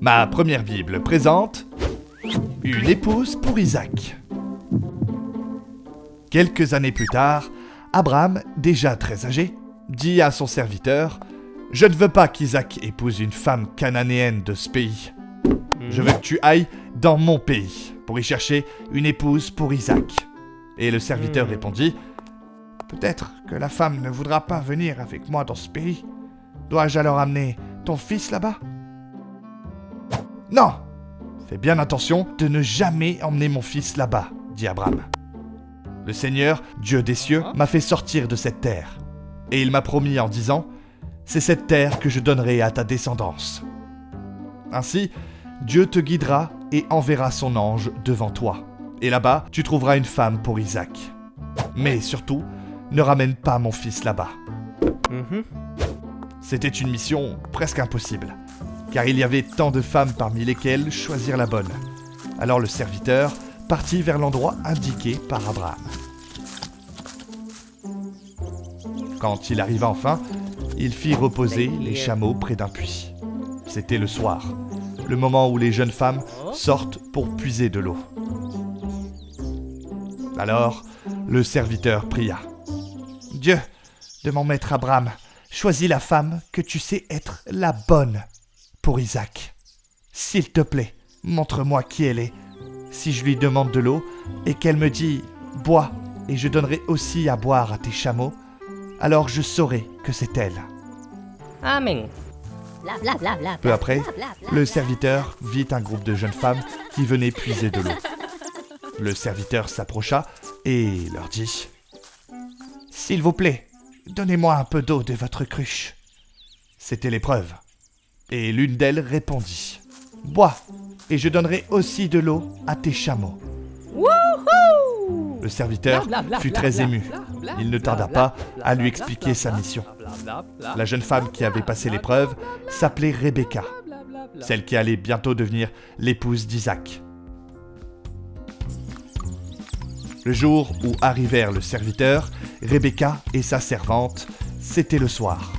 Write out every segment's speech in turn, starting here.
Ma première Bible présente une épouse pour Isaac. Quelques années plus tard, Abraham, déjà très âgé, dit à son serviteur « Je ne veux pas qu'Isaac épouse une femme cananéenne de ce pays. Je veux que tu ailles dans mon pays pour y chercher une épouse pour Isaac. » Et le serviteur répondit « Peut-être que la femme ne voudra pas venir avec moi dans ce pays. Dois-je alors amener ton fils là-bas ? » « Non ! Fais bien attention de ne jamais emmener mon fils là-bas, dit Abraham. Le Seigneur, Dieu des cieux, m'a fait sortir de cette terre. Et il m'a promis en disant, c'est cette terre que je donnerai à ta descendance. Ainsi, Dieu te guidera et enverra son ange devant toi. Et là-bas, tu trouveras une femme pour Isaac. Mais surtout, ne ramène pas mon fils là-bas. C'était une mission presque impossible, car il y avait tant de femmes parmi lesquelles choisir la bonne. Alors le serviteur partit vers l'endroit indiqué par Abraham. Quand il arriva enfin, il fit reposer les chameaux près d'un puits. C'était le soir, le moment où les jeunes femmes sortent pour puiser de l'eau. Alors, le serviteur pria. « Dieu, de mon maître Abraham, choisis la femme que tu sais être la bonne pour Isaac. S'il te plaît, montre-moi qui elle est. Si je lui demande de l'eau et qu'elle me dit « Bois, et je donnerai aussi à boire à tes chameaux », alors je saurai que c'est elle. » Amen. Peu après, le serviteur vit un groupe de jeunes femmes qui venaient puiser de l'eau. Le serviteur s'approcha et leur dit « S'il vous plaît, donnez-moi un peu d'eau de votre cruche. » C'était l'épreuve. Et l'une d'elles répondit « Bois, et je donnerai aussi de l'eau à tes chameaux. » Le serviteur fut très ému. Il ne tarda pas à lui expliquer sa mission. La jeune femme qui avait passé l'épreuve s'appelait Rebecca, celle qui allait bientôt devenir l'épouse d'Isaac. Le jour où arrivèrent le serviteur, Rebecca et sa servante, c'était le soir.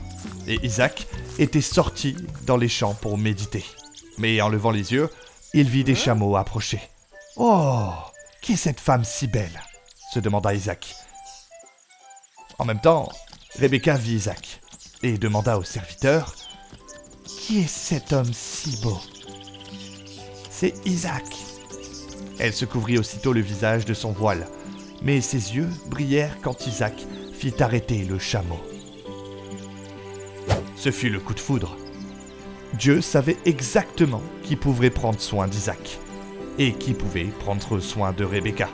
Et Isaac était sorti dans les champs pour méditer. Mais en levant les yeux, il vit des chameaux approcher. « Oh, qui est cette femme si belle ?» se demanda Isaac. En même temps, Rebecca vit Isaac et demanda au serviteur « Qui est cet homme si beau ?»« C'est Isaac. » Elle se couvrit aussitôt le visage de son voile, mais ses yeux brillèrent quand Isaac fit arrêter le chameau. Ce fut le coup de foudre. Dieu savait exactement qui pouvait prendre soin d'Isaac et qui pouvait prendre soin de Rebecca.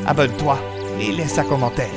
Abonne-toi et laisse un commentaire.